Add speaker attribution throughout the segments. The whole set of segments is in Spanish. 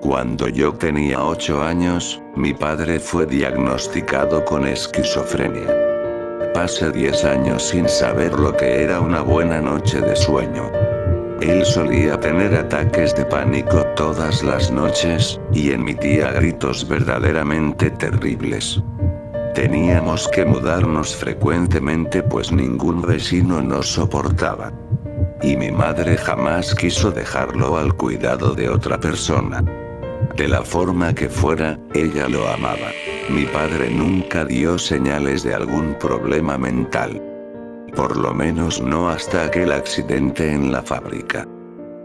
Speaker 1: Cuando yo tenía 8 años, mi padre fue diagnosticado con esquizofrenia. Pasé 10 años sin saber lo que era una buena noche de sueño. Él solía tener ataques de pánico todas las noches, y emitía gritos verdaderamente terribles. Teníamos que mudarnos frecuentemente pues ningún vecino nos soportaba. Y mi madre jamás quiso dejarlo al cuidado de otra persona. De la forma que fuera, ella lo amaba. Mi padre nunca dio señales de algún problema mental. Por lo menos no hasta aquel accidente en la fábrica.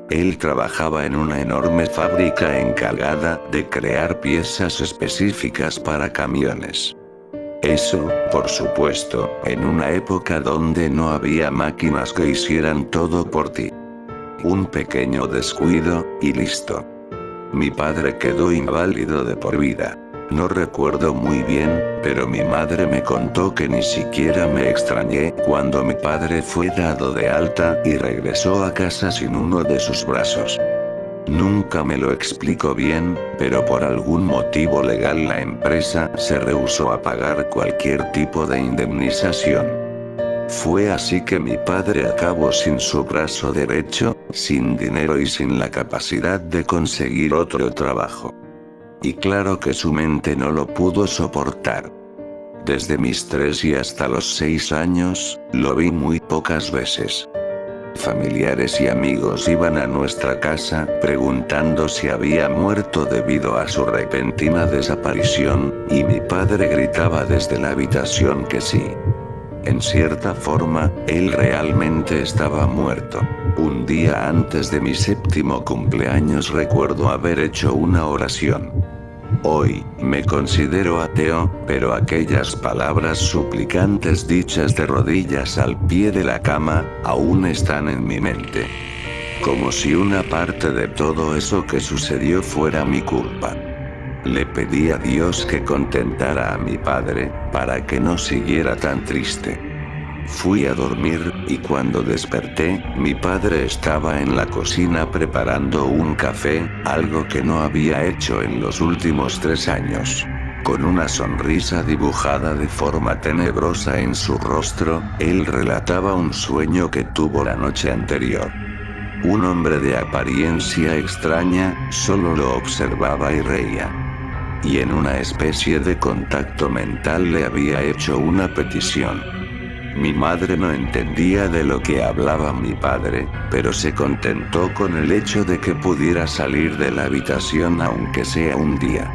Speaker 1: Él trabajaba en una enorme fábrica encargada de crear piezas específicas para camiones. Eso, por supuesto, en una época donde no había máquinas que hicieran todo por ti. Un pequeño descuido, y listo. Mi padre quedó inválido de por vida. No recuerdo muy bien, pero mi madre me contó que ni siquiera me extrañé cuando mi padre fue dado de alta y regresó a casa sin uno de sus brazos. Nunca me lo explicó bien, pero por algún motivo legal la empresa se rehusó a pagar cualquier tipo de indemnización. Fue así que mi padre acabó sin su brazo derecho, sin dinero y sin la capacidad de conseguir otro trabajo. Y claro que su mente no lo pudo soportar. Desde mis 3 y hasta los 6 años, lo vi muy pocas veces. Familiares y amigos iban a nuestra casa preguntando si había muerto debido a su repentina desaparición, y mi padre gritaba desde la habitación que sí. En cierta forma, él realmente estaba muerto. Un día antes de mi 7º cumpleaños recuerdo haber hecho una oración. Hoy, me considero ateo, pero aquellas palabras suplicantes dichas de rodillas al pie de la cama, aún están en mi mente. Como si una parte de todo eso que sucedió fuera mi culpa. Le pedí a Dios que contentara a mi padre, para que no siguiera tan triste. Fui a dormir, y cuando desperté, mi padre estaba en la cocina preparando un café, algo que no había hecho en los últimos 3 años. Con una sonrisa dibujada de forma tenebrosa en su rostro, él relataba un sueño que tuvo la noche anterior. Un hombre de apariencia extraña, solo lo observaba y reía. Y en una especie de contacto mental le había hecho una petición. Mi madre no entendía de lo que hablaba mi padre, pero se contentó con el hecho de que pudiera salir de la habitación aunque sea un día.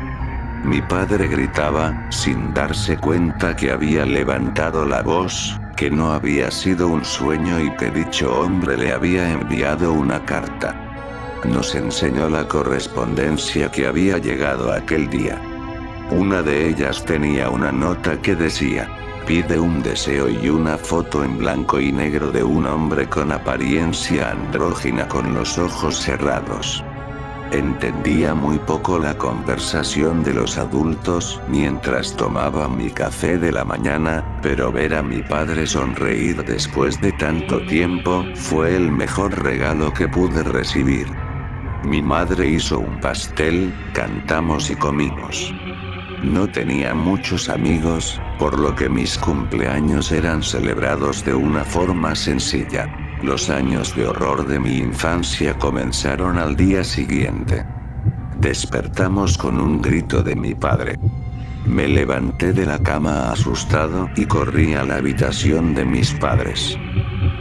Speaker 1: Mi padre gritaba, sin darse cuenta que había levantado la voz, que no había sido un sueño y que dicho hombre le había enviado una carta. Nos enseñó la correspondencia que había llegado aquel día. Una de ellas tenía una nota que decía: pide un deseo y una foto en blanco y negro de un hombre con apariencia andrógina con los ojos cerrados. Entendía muy poco la conversación de los adultos mientras tomaba mi café de la mañana, pero ver a mi padre sonreír después de tanto tiempo fue el mejor regalo que pude recibir. Mi madre hizo un pastel, cantamos y comimos. No tenía muchos amigos, por lo que mis cumpleaños eran celebrados de una forma sencilla. Los años de horror de mi infancia comenzaron al día siguiente. Despertamos con un grito de mi padre. Me levanté de la cama asustado y corrí a la habitación de mis padres.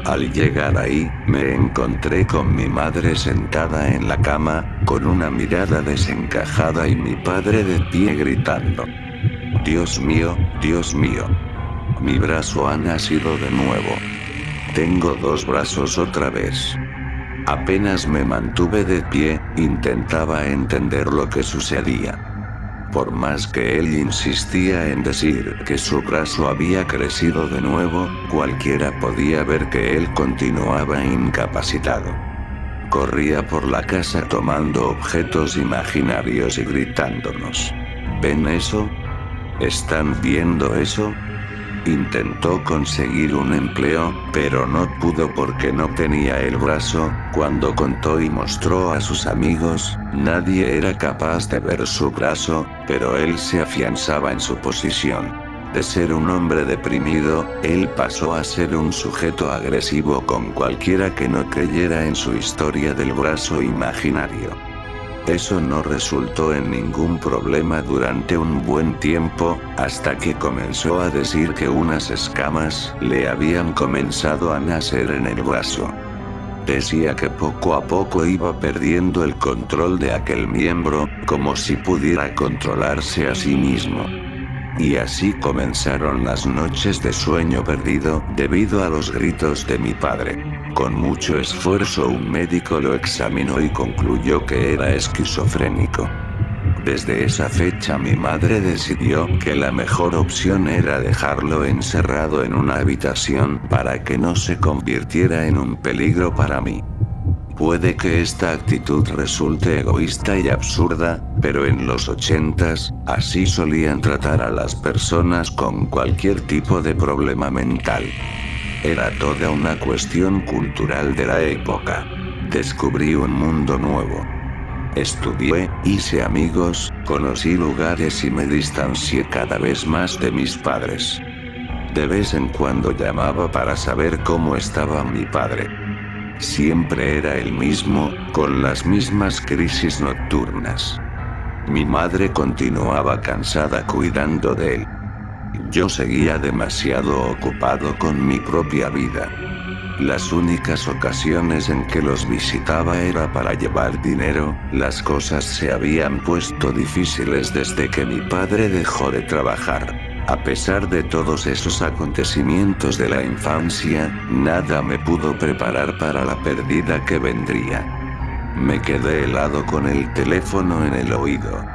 Speaker 1: Al llegar ahí, me encontré con mi madre sentada en la cama, con una mirada desencajada y mi padre de pie gritando: Dios mío, Dios mío. Mi brazo ha nacido de nuevo. Tengo 2 brazos otra vez. Apenas me mantuve de pie, intentaba entender lo que sucedía. Por más que él insistía en decir que su brazo había crecido de nuevo, cualquiera podía ver que él continuaba incapacitado. Corría por la casa tomando objetos imaginarios y gritándonos: ¿ven eso? ¿Están viendo eso? Intentó conseguir un empleo, pero no pudo porque no tenía el brazo. Cuando contó y mostró a sus amigos, nadie era capaz de ver su brazo, pero él se afianzaba en su posición. De ser un hombre deprimido, él pasó a ser un sujeto agresivo con cualquiera que no creyera en su historia del brazo imaginario. Eso no resultó en ningún problema durante un buen tiempo, hasta que comenzó a decir que unas escamas le habían comenzado a nacer en el brazo. Decía que poco a poco iba perdiendo el control de aquel miembro, como si pudiera controlarse a sí mismo. Y así comenzaron las noches de sueño perdido, debido a los gritos de mi padre. Con mucho esfuerzo un médico lo examinó y concluyó que era esquizofrénico. Desde esa fecha mi madre decidió que la mejor opción era dejarlo encerrado en una habitación para que no se convirtiera en un peligro para mí. Puede que esta actitud resulte egoísta y absurda, pero en los 80s, así solían tratar a las personas con cualquier tipo de problema mental. Era toda una cuestión cultural de la época. Descubrí un mundo nuevo. Estudié, hice amigos, conocí lugares y me distancié cada vez más de mis padres. De vez en cuando llamaba para saber cómo estaba mi padre. Siempre era el mismo, con las mismas crisis nocturnas. Mi madre continuaba cansada cuidando de él. Yo seguía demasiado ocupado con mi propia vida. Las únicas ocasiones en que los visitaba era para llevar dinero. Las cosas se habían puesto difíciles desde que mi padre dejó de trabajar. A pesar de todos esos acontecimientos de la infancia, nada me pudo preparar para la pérdida que vendría. Me quedé helado con el teléfono en el oído.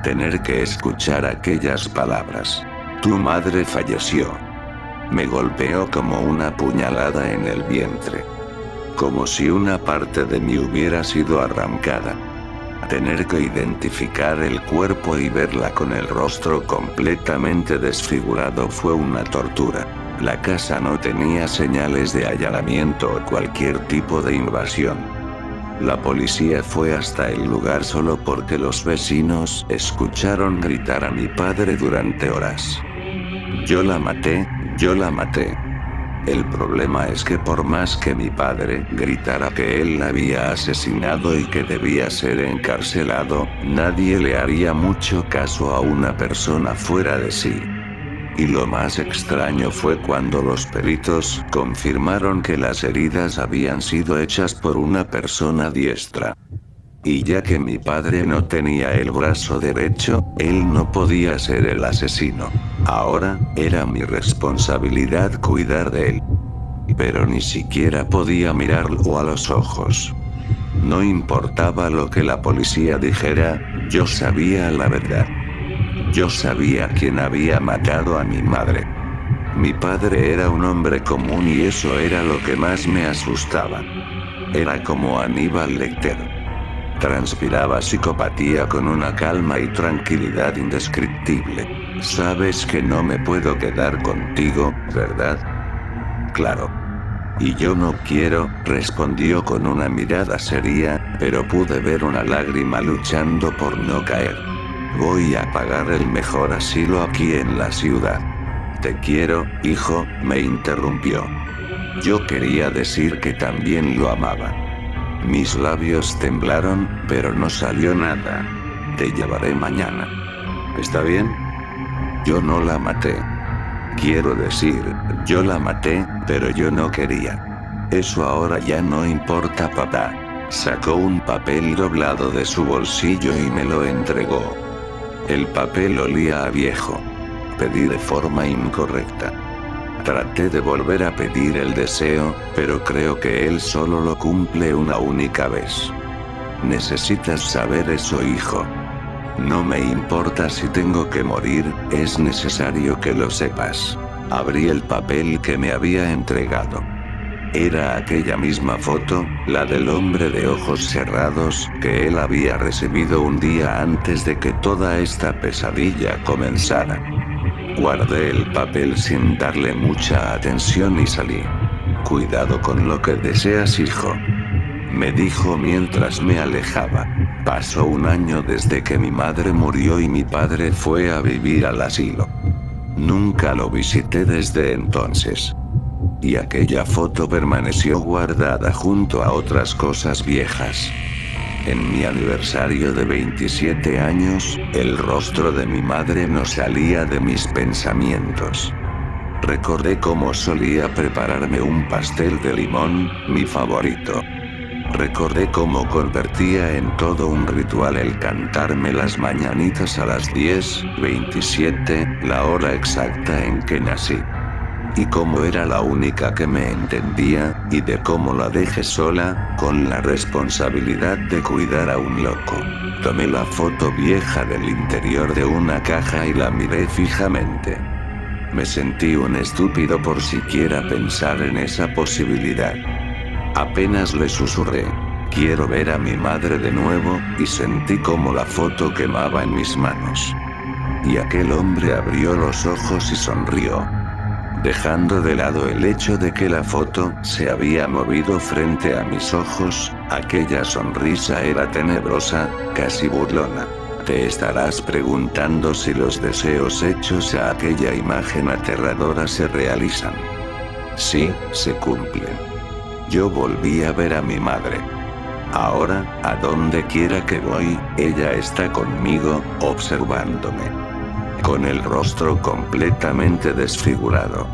Speaker 1: Tener que escuchar aquellas palabras. Tu madre falleció. Me golpeó como una puñalada en el vientre. Como si una parte de mí hubiera sido arrancada. Tener que identificar el cuerpo y verla con el rostro completamente desfigurado fue una tortura. La casa no tenía señales de allanamiento o cualquier tipo de invasión. La policía fue hasta el lugar solo porque los vecinos escucharon gritar a mi padre durante horas. Yo la maté, yo la maté. El problema es que por más que mi padre gritara que él la había asesinado y que debía ser encarcelado, nadie le haría mucho caso a una persona fuera de sí. Y lo más extraño fue cuando los peritos confirmaron que las heridas habían sido hechas por una persona diestra. Y ya que mi padre no tenía el brazo derecho, él no podía ser el asesino. Ahora, era mi responsabilidad cuidar de él. Pero ni siquiera podía mirarlo a los ojos. No importaba lo que la policía dijera, yo sabía la verdad. Yo sabía quién había matado a mi madre. Mi padre era un hombre común y eso era lo que más me asustaba. Era como Aníbal Lecter. Transpiraba psicopatía con una calma y tranquilidad indescriptible. Sabes que no me puedo quedar contigo, ¿verdad? Claro. Y yo no quiero, respondió con una mirada seria, pero pude ver una lágrima luchando por no caer. Voy a pagar el mejor asilo aquí en la ciudad. Te quiero, hijo, me interrumpió. Yo quería decir que también lo amaba. Mis labios temblaron, pero no salió nada. Te llevaré mañana. ¿Está bien? Yo no la maté. Quiero decir, yo la maté, pero yo no quería. Eso ahora ya no importa, papá. Sacó un papel doblado de su bolsillo y me lo entregó. El papel olía a viejo. Pedí de forma incorrecta. Traté de volver a pedir el deseo, pero creo que él solo lo cumple una única vez. Necesitas saber eso, hijo. No me importa si tengo que morir, es necesario que lo sepas. Abrí el papel que me había entregado. Era aquella misma foto, la del hombre de ojos cerrados, que él había recibido un día antes de que toda esta pesadilla comenzara. Guardé el papel sin darle mucha atención y salí. Cuidado con lo que deseas, hijo, me dijo mientras me alejaba. Pasó un año desde que mi madre murió y mi padre fue a vivir al asilo. Nunca lo visité desde entonces. Y aquella foto permaneció guardada junto a otras cosas viejas. En mi aniversario de 27 años, el rostro de mi madre no salía de mis pensamientos. Recordé cómo solía prepararme un pastel de limón, mi favorito. Recordé cómo convertía en todo un ritual el cantarme las mañanitas a las 10:27, la hora exacta en que nací. Y cómo era la única que me entendía, y de cómo la dejé sola, con la responsabilidad de cuidar a un loco. Tomé la foto vieja del interior de una caja y la miré fijamente. Me sentí un estúpido por siquiera pensar en esa posibilidad. Apenas le susurré: quiero ver a mi madre de nuevo, y sentí como la foto quemaba en mis manos. Y aquel hombre abrió los ojos y sonrió. Dejando de lado el hecho de que la foto se había movido frente a mis ojos, aquella sonrisa era tenebrosa, casi burlona. Te estarás preguntando si los deseos hechos a aquella imagen aterradora se realizan. Sí, se cumplen. Yo volví a ver a mi madre. Ahora, a donde quiera que voy, ella está conmigo, observándome. Con el rostro completamente desfigurado.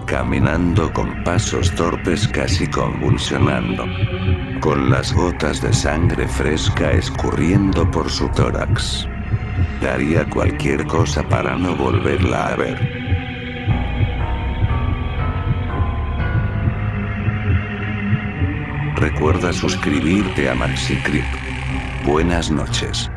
Speaker 1: Caminando con pasos torpes, casi convulsionando. Con las gotas de sangre fresca escurriendo por su tórax. Daría cualquier cosa para no volverla a ver. Recuerda suscribirte a MaxiCreep. Buenas noches.